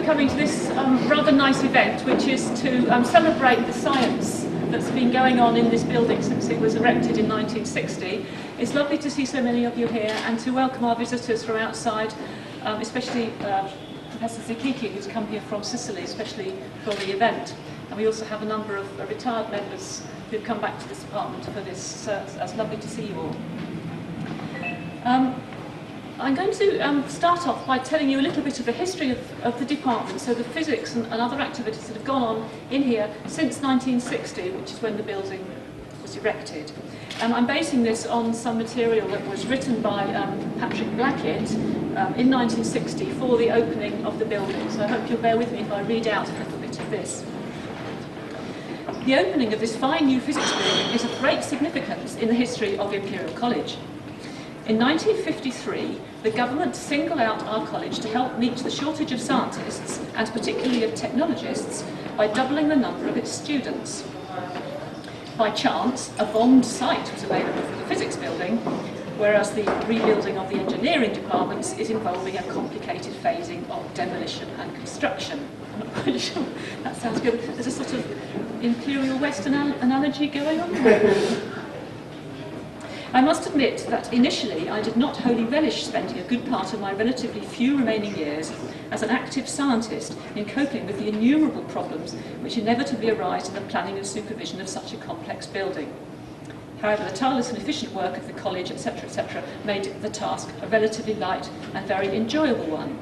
coming to this rather nice event, which is to celebrate the science that's been going on in this building since it was erected in 1960. It's lovely to see so many of you here and to welcome our visitors from outside, especially Professor Zikiki, who's come here from Sicily, especially for the event. And we also have a number of retired members who've come back to this department for this, so it's lovely to see you all. I'm going to start off by telling you a little bit of the history of the department, so the physics and other activities that have gone on in here since 1960, which is when the building was erected. I'm basing this on some material that was written by Patrick Blackett in 1960 for the opening of the building, so I hope you'll bear with me if I read out a little bit of this. The opening of this fine new physics building is of great significance in the history of Imperial College. In 1953, the government singled out our college to help meet the shortage of scientists, and particularly of technologists, by doubling the number of its students. By chance, a bombed site was available for the physics building, whereas the rebuilding of the engineering departments is involving a complicated phasing of demolition and construction. I'm not quite sure that sounds good. There's a sort of Imperial West analogy going on there. I must admit that initially I did not wholly relish spending a good part of my relatively few remaining years as an active scientist in coping with the innumerable problems which inevitably arise in the planning and supervision of such a complex building. However, the tireless and efficient work of the college, etc., made the task a relatively light and very enjoyable one,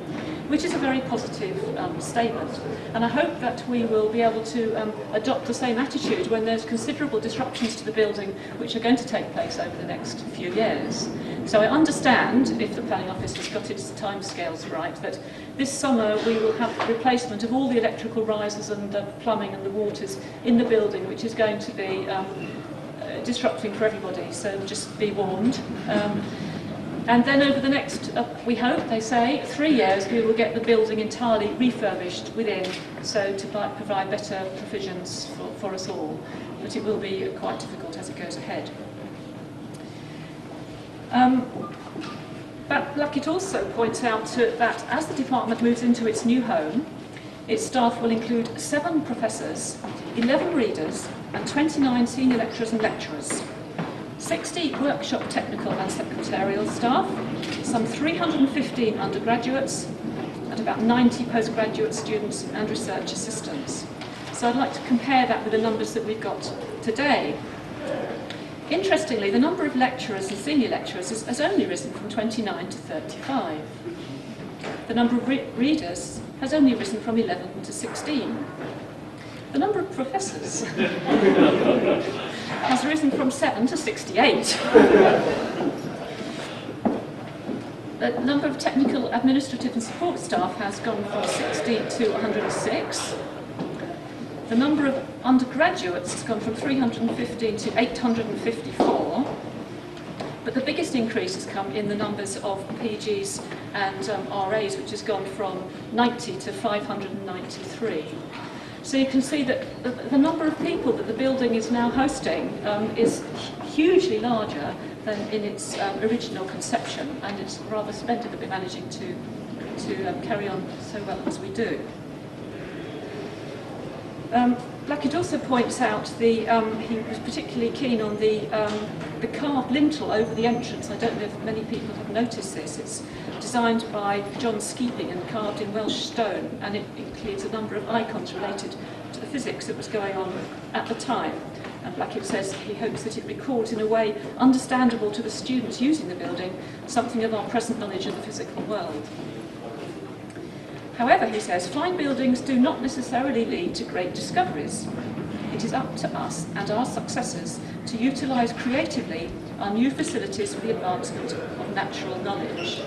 which is a very positive statement. And I hope that we will be able to adopt the same attitude when there's considerable disruptions to the building which are going to take place over the next few years. So I understand, if the planning office has got its timescales right, that this summer we will have replacement of all the electrical risers and the plumbing and the waters in the building, which is going to be disrupting for everybody, so just be warned. And then over the next, we hope, they say, 3 years, we will get the building entirely refurbished within, so to provide better provisions for us all. But it will be quite difficult as it goes ahead. But Blackett also points out that as the department moves into its new home, its staff will include 7 professors, 11 readers, and 29 senior lecturers and lecturers. 60 workshop technical and secretarial staff, some 315 undergraduates, and about 90 postgraduate students and research assistants. So I'd like to compare that with the numbers that we've got today. Interestingly, the number of lecturers and senior lecturers has only risen from 29 to 35. The number of readers has only risen from 11 to 16. The number of professors has risen from 7 to 68. The number of technical, administrative and support staff has gone from 60 to 106. The number of undergraduates has gone from 315 to 854. But the biggest increase has come in the numbers of PGs and RAs, which has gone from 90 to 593. So you can see that the number of people that the building is now hosting is hugely larger than in its original conception, and it's rather splendid that we're managing to carry on so well as we do. Blackett also points out he was particularly keen on the carved lintel over the entrance. I don't know if many people have noticed this. It's designed by John Skeeping and carved in Welsh stone, and it includes a number of icons related to the physics that was going on at the time. And Blackett says he hopes that it records in a way understandable to the students using the building something of our present knowledge of the physical world. However, he says, fine buildings do not necessarily lead to great discoveries. It is up to us and our successors to utilise creatively our new facilities for the advancement of natural knowledge.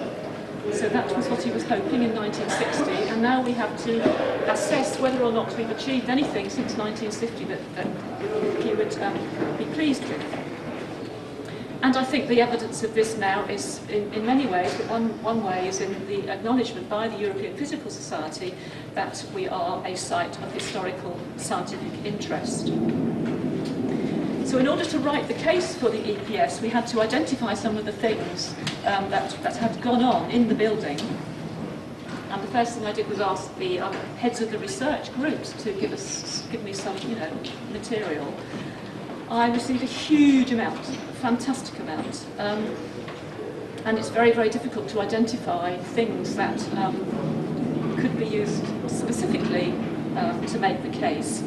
So that was what he was hoping in 1960, and now we have to assess whether or not we've achieved anything since 1960 that he would be pleased with. And I think the evidence of this now is in many ways, but one way is in the acknowledgement by the European Physical Society that we are a site of historical scientific interest. So in order to write the case for the E.P.S, we had to identify some of the things that had gone on in the building. And the first thing I did was ask the heads of the research groups to give me some, material. I received a huge amount, a fantastic amount, and it's very, very difficult to identify things that could be used specifically to make the case.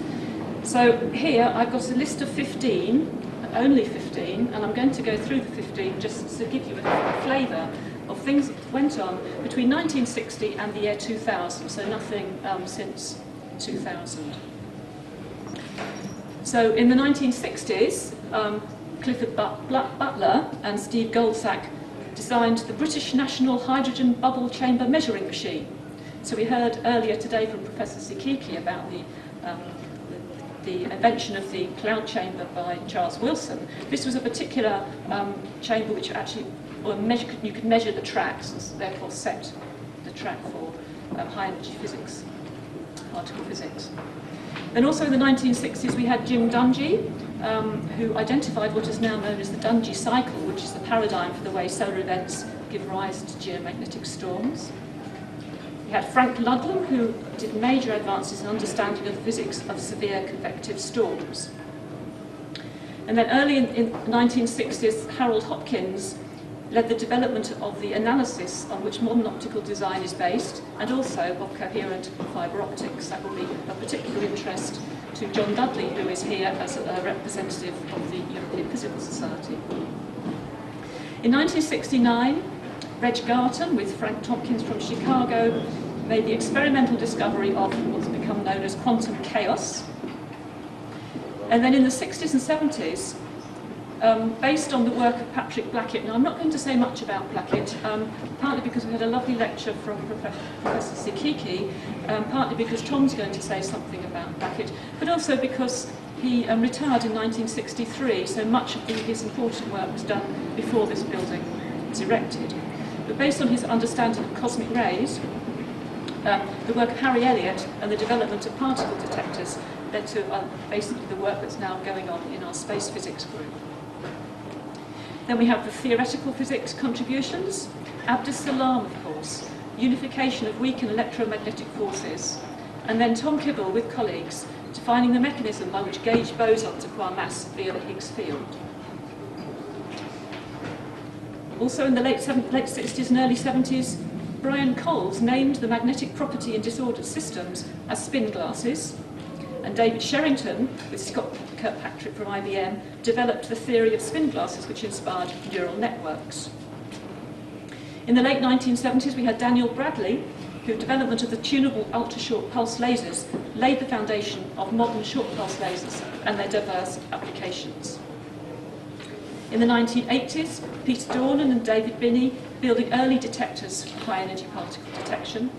So here I've got a list of 15, only 15, and I'm going to go through the 15 just to give you a flavour of things that went on between 1960 and the year 2000, so nothing since 2000. So in the 1960s, Clifford Butler and Steve Goldsack designed the British National Hydrogen Bubble Chamber Measuring Machine. So we heard earlier today from Professor Sikiki about the invention of the cloud chamber by Charles Wilson. This was a particular chamber which actually you could measure the tracks and therefore set the track for high energy physics, particle physics. Then also in the 1960s we had Jim Dungy, who identified what is now known as the Dungy cycle, which is the paradigm for the way solar events give rise to geomagnetic storms. We had Frank Ludlam, who did major advances in understanding of the physics of severe convective storms. And then early in the 1960s, Harold Hopkins led the development of the analysis on which modern optical design is based, and also of coherent fibre optics. That will be of particular interest to John Dudley, who is here as a representative of the European Physical Society. In 1969, Reg Garton, with Frank Tompkins from Chicago, made the experimental discovery of what's become known as quantum chaos. And then in the 60s and 70s, based on the work of Patrick Blackett. Now, I'm not going to say much about Blackett, partly because we had a lovely lecture from Professor Sikiki, partly because Tom's going to say something about Blackett, but also because he retired in 1963, so much of his important work was done before this building was erected. But based on his understanding of cosmic rays, the work of Harry Elliott and the development of particle detectors led to basically the work that's now going on in our space physics group. Then we have the theoretical physics contributions, Abdus Salam, of course, unification of weak and electromagnetic forces, and then Tom Kibble with colleagues defining the mechanism by which gauge bosons acquire mass via the Higgs field. Also in the late 60s and early 70s, Brian Coles named the magnetic property in disordered systems as spin glasses, and David Sherrington, with Scott Kirkpatrick from IBM, developed the theory of spin glasses which inspired neural networks. In the late 1970s we had Daniel Bradley, whose development of the tunable ultra-short pulse lasers laid the foundation of modern short pulse lasers and their diverse applications. In the 1980s, Peter Dornan and David Binney building early detectors for high-energy particle detection.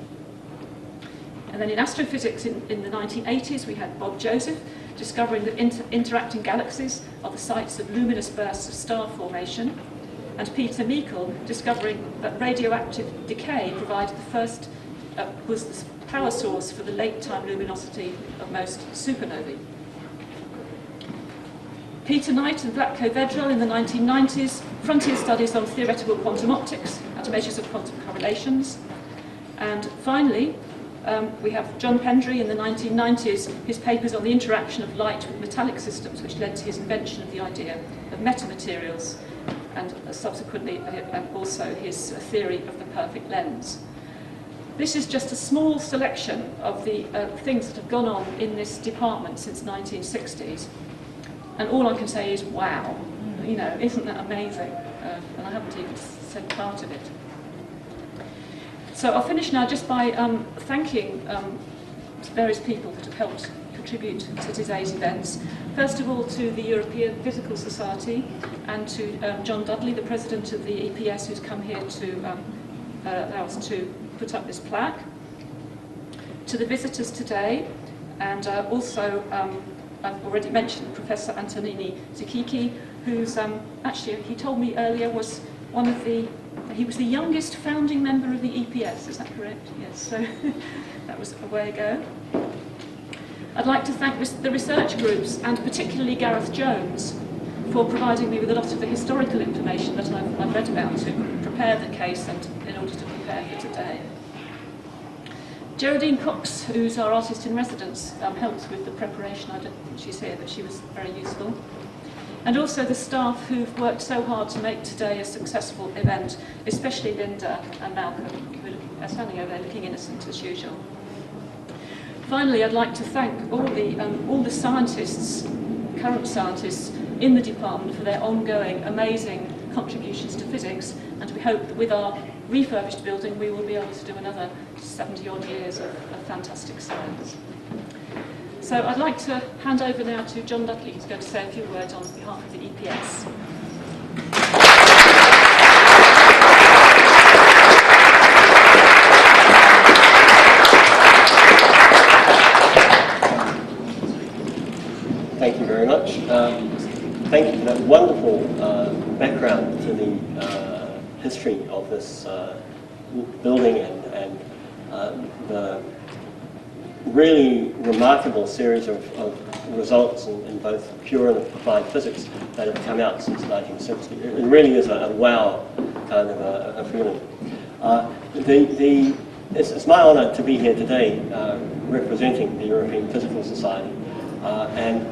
And then in astrophysics in the 1980s, we had Bob Joseph discovering that interacting galaxies are the sites of luminous bursts of star formation, and Peter Meikle discovering that radioactive decay provided the first, was the power source for the late-time luminosity of most supernovae. Peter Knight and Vlatko Vedrel in the 1990s, frontier studies on theoretical quantum optics and measures of quantum correlations. And finally, we have John Pendry in the 1990s, his papers on the interaction of light with metallic systems, which led to his invention of the idea of metamaterials, and subsequently also his theory of the perfect lens. This is just a small selection of the things that have gone on in this department since the 1960s. And all I can say is, wow, you know, isn't that amazing? And I haven't even said part of it. So I'll finish now just by thanking various people that have helped contribute to today's events. First of all, to the European Physical Society and to John Dudley, the president of the E.P.S, who's come here to allow us to put up this plaque. To the visitors today, and also I've already mentioned Professor Antonini Sikiki, who's actually, he told me earlier, was one of the, he was the youngest founding member of the E.P.S, is that correct? Yes, so that was a way ago. I'd like to thank the research groups, and particularly Gareth Jones, for providing me with a lot of the historical information that I've read about to prepare the case and in order to prepare for today. Geraldine Cox, who's our artist in residence, helps with the preparation. I don't think she's here, but she was very useful. And also the staff who've worked so hard to make today a successful event, especially Linda and Malcolm, who are standing over there looking innocent as usual. Finally, I'd like to thank all the scientists, current scientists in the department for their ongoing amazing contributions to physics, and we hope that with our refurbished building we will be able to do another 70 odd years of fantastic science. So I'd like to hand over now to John Dudley, who's going to say a few words on behalf of the E.P.S. Thank you very much. Thank you for that wonderful background to the history of this building and the really remarkable series of results in both pure and applied physics that have come out since 1960. It really is a wow kind of a feeling. It's my honour to be here today representing the European Physical Society, and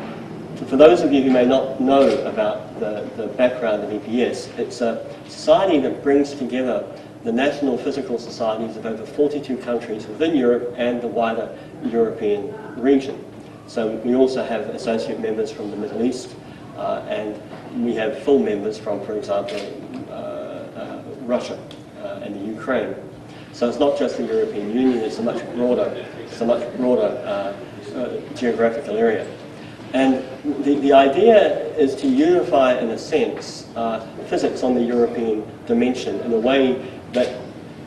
for those of you who may not know about the background of E.P.S, it's a society that brings together the national physical societies of over 42 countries within Europe and the wider European region. So we also have associate members from the Middle East, and we have full members from, for example, Russia and the Ukraine. So it's not just the European Union, it's a much broader geographical area. And the idea is to unify, in a sense, physics on the European dimension in a way that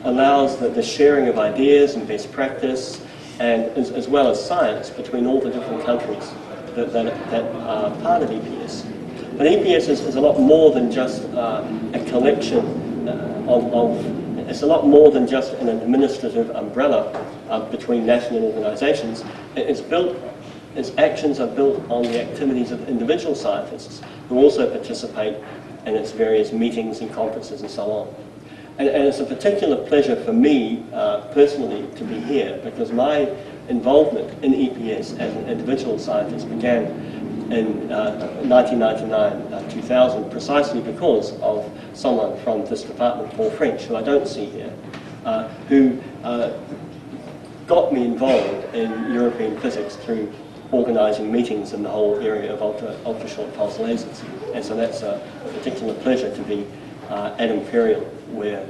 allows the sharing of ideas and best practice, and as well as science between all the different countries that are part of E.P.S. But E.P.S is a lot more than just a collection it's a lot more than just an administrative umbrella between national organizations. Its actions are built on the activities of individual scientists who also participate in its various meetings and conferences and so on. And it's a particular pleasure for me personally to be here, because my involvement in E.P.S as an individual scientist began in 1999-2000 precisely because of someone from this department, Paul French, who I don't see here, who got me involved in European physics through organising meetings in the whole area of ultra-short pulse lasers. And so that's a particular pleasure to be at Imperial, where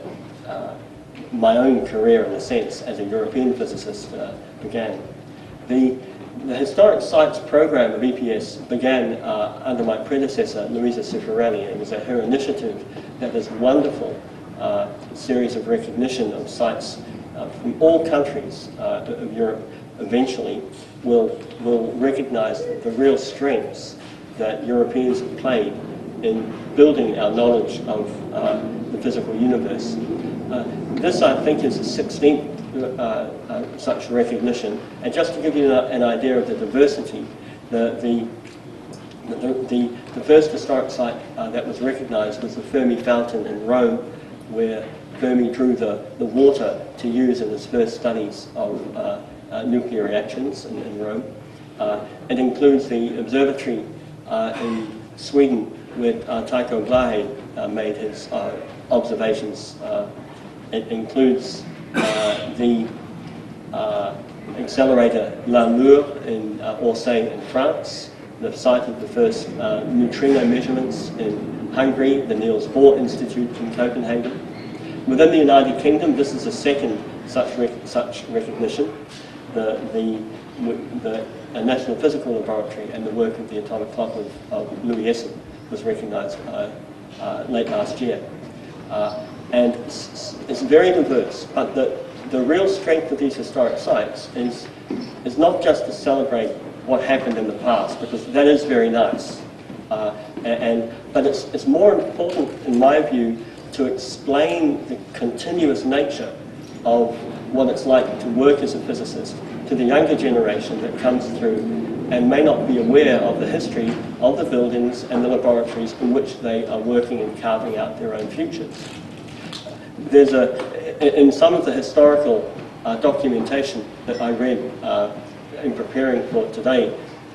my own career, in a sense, as a European physicist began. The Historic Sites program of E.P.S began under my predecessor, Luisa Cifarelli. It was her initiative that this wonderful series of recognition of sites from all countries of Europe eventually will recognize the real strengths that Europeans have played in building our knowledge of the physical universe. This, I think, is the 16th such recognition. And just to give you an idea of the diversity, the first historic site that was recognized was the Fermi Fountain in Rome, where Fermi drew the water to use in his first studies of nuclear reactions in Rome. It includes the observatory in Sweden, where Tycho Brahe made his observations. It includes the accelerator L'Amour in Orsay in France, the site of the first neutrino measurements in Hungary, the Niels Bohr Institute in Copenhagen. Within the United Kingdom, this is the second such recognition. The National Physical Laboratory and the work of the atomic clock of Louis Essen was recognized late last year. And it's very diverse, but the real strength of these historic sites is not just to celebrate what happened in the past, because that is very nice, but it's more important, in my view, to explain the continuous nature of what it's like to work as a physicist to the younger generation that comes through and may not be aware of the history of the buildings and the laboratories in which they are working and carving out their own futures. In some of the historical documentation that I read in preparing for today,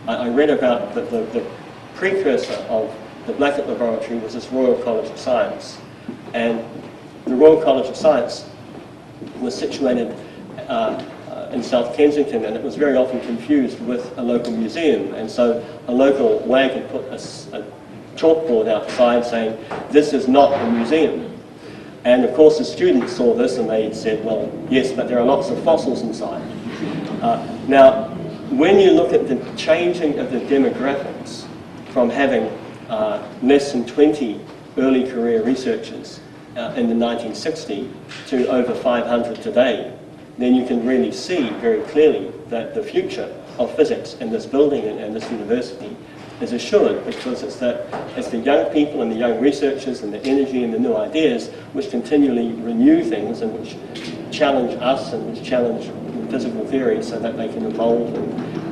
I read about the precursor of the Blackett Laboratory was this Royal College of Science. And the Royal College of Science was situated in South Kensington, and it was very often confused with a local museum. And so a local wag had put a chalkboard outside saying, "This is not a museum." And of course the students saw this and they said, well, yes, but there are lots of fossils inside. Now, when you look at the changing of the demographics from having less than 20 early career researchers in the 1960s to over 500 today, then you can really see very clearly that the future of physics in this building and this university is assured, because it's the young people and the young researchers and the energy and the new ideas which continually renew things and which challenge us and which challenge physical theory so that they can evolve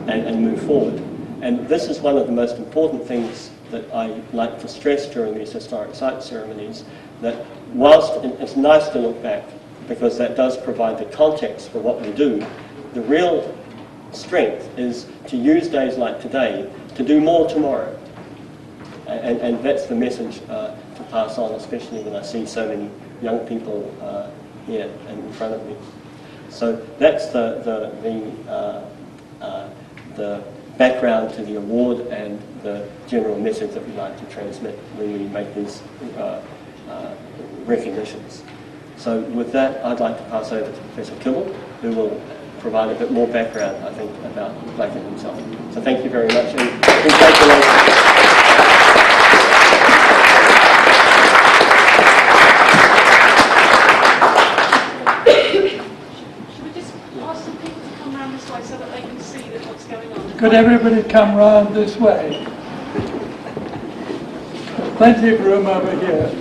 and move forward. And this is one of the most important things that I like to stress during these historic site ceremonies, that whilst it's nice to look back, because that does provide the context for what we do, the real strength is to use days like today to do more tomorrow. And that's the message to pass on, especially when I see so many young people here in front of me. So that's the background to the award and the general message that we like to transmit when we make these recognitions. So with that, I'd like to pass over to Professor Kibble, who will provide a bit more background, I think, about Blackett himself. So thank you very much, and congratulations. Should we just ask some people to come around this way so that they can see what's going on? Could everybody come round this way? Plenty of room over here.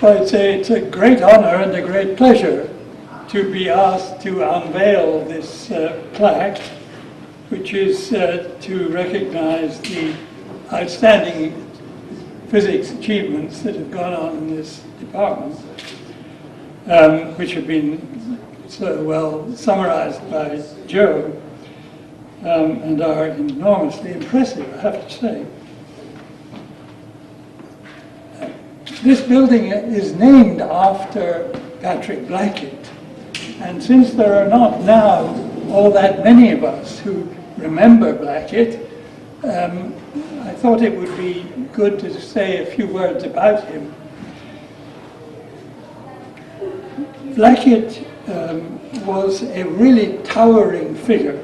Well, it's a great honor and a great pleasure to be asked to unveil this plaque, which is to recognize the outstanding physics achievements that have gone on in this department, which have been so well summarized by Joe, and are enormously impressive, I have to say. This building is named after Patrick Blackett, and since there are not now all that many of us who remember Blackett, I thought it would be good to say a few words about him. Blackett was a really towering figure.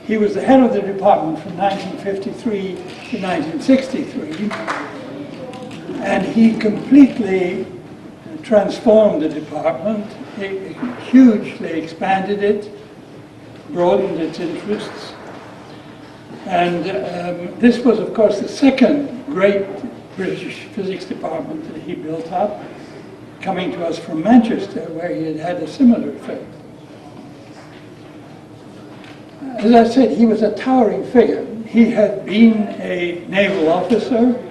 He was the head of the department from 1953 to 1963. And he completely transformed the department, he hugely expanded it, broadened its interests. And this was, of course, the second great British physics department that he built up, coming to us from Manchester, where he had had a similar effect. As I said, he was a towering figure. He had been a naval officer,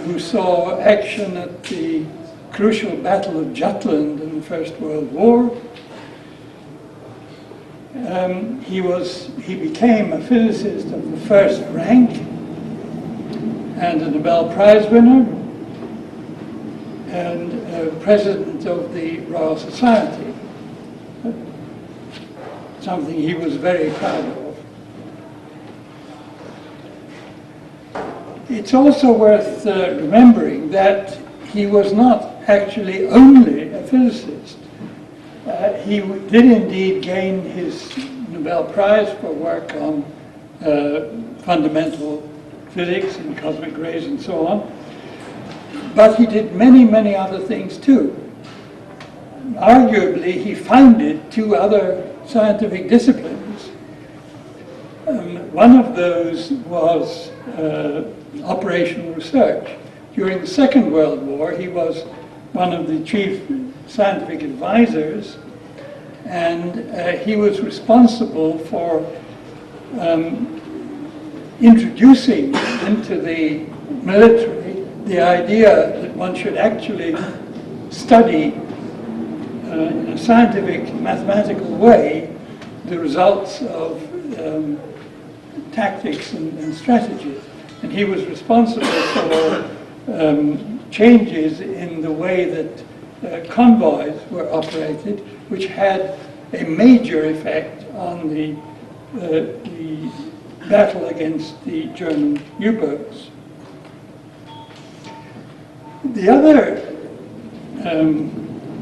who saw action at the crucial Battle of Jutland in the First World War. He became a physicist of the first rank and a Nobel Prize winner and president of the Royal Society, something he was very proud of. It's also worth remembering that he was not actually only a physicist. He did indeed gain his Nobel Prize for work on fundamental physics and cosmic rays and so on. But he did many, many other things too. Arguably, he founded two other scientific disciplines. One of those was operational research. During the Second World War, he was one of the chief scientific advisors, and he was responsible for introducing into the military the idea that one should actually study in a scientific, mathematical way the results of tactics and strategies. And he was responsible for changes in the way that convoys were operated, which had a major effect on the battle against the German U-boats. The other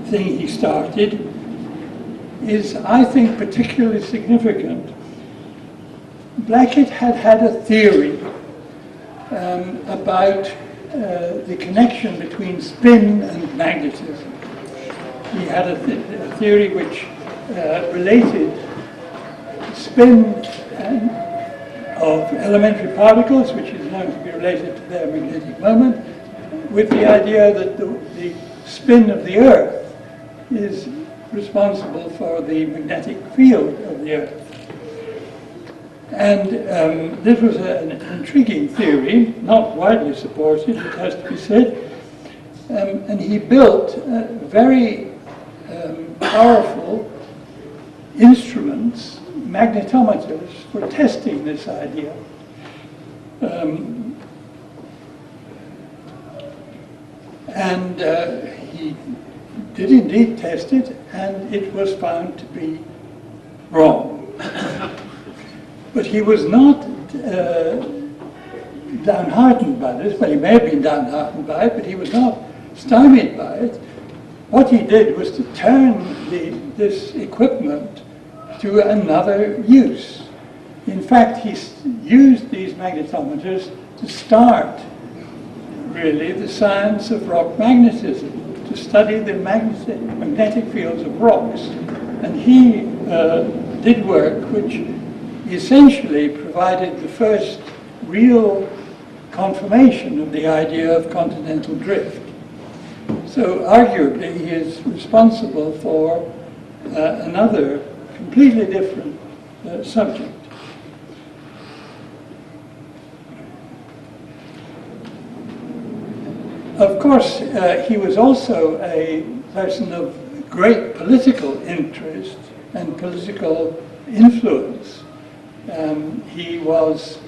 thing he started is, I think, particularly significant. Blackett had had a theory about the connection between spin and magnetism. He had a theory which related spin of elementary particles, which is known to be related to their magnetic moment, with the idea that the spin of the Earth is responsible for the magnetic field of the Earth. And this was an intriguing theory, not widely supported, it has to be said. And he built very powerful instruments, magnetometers, for testing this idea. He did indeed test it, and it was found to be wrong. But he was not downhearted by this. Well, he may have been downhearted by it, but he was not stymied by it. What he did was to turn this equipment to another use. In fact, he used these magnetometers to start, really, the science of rock magnetism, to study the magnetic fields of rocks. And he did work which essentially provided the first real confirmation of the idea of continental drift. So arguably he is responsible for another completely different subject. Of course, he was also a person of great political interest and political influence. He was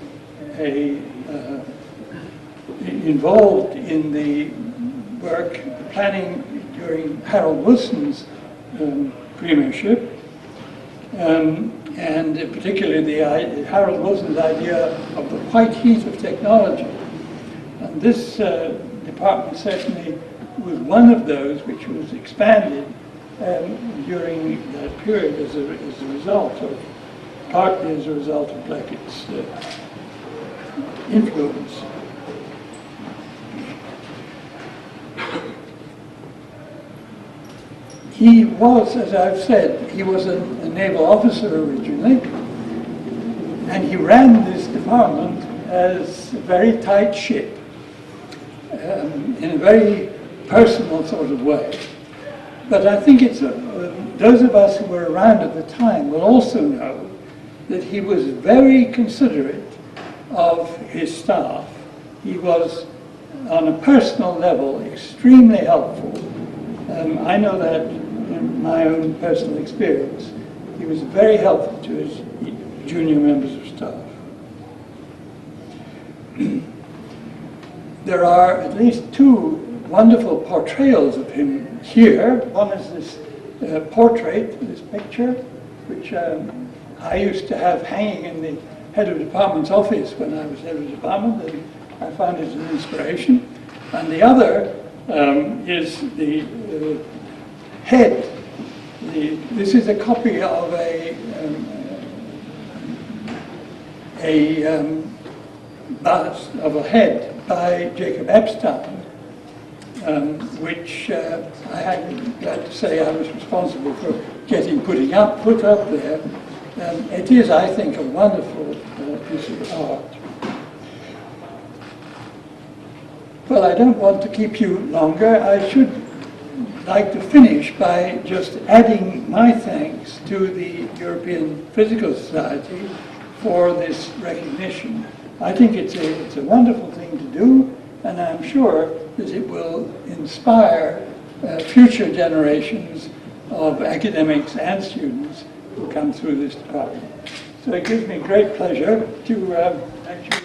involved in the work, the planning during Harold Wilson's premiership, and particularly Harold Wilson's idea of the white heat of technology. And this department certainly was one of those which was expanded during that period as a result of, partly as a result of Blackett's influence. He was, as I've said, he was a naval officer originally, and he ran this department as a very tight ship, in a very personal sort of way. But I think it's those of us who were around at the time will also know that he was very considerate of his staff. He was, on a personal level, extremely helpful. I know that in my own personal experience. He was very helpful to his junior members of staff. There are at least two wonderful portrayals of him here. One is this portrait, this picture, which I used to have hanging in the head of department's office when I was head of department, and I found it an inspiration. And the other is the head. This is a copy of a bust of a head by Jacob Epstein, which I'm glad to say I was responsible for getting put up there. It is, I think, a wonderful piece of art. Well, I don't want to keep you longer. I should like to finish by just adding my thanks to the European Physical Society for this recognition. I think it's a wonderful thing to do, and I'm sure that it will inspire future generations of academics and students who come through this department. So it gives me great pleasure to actually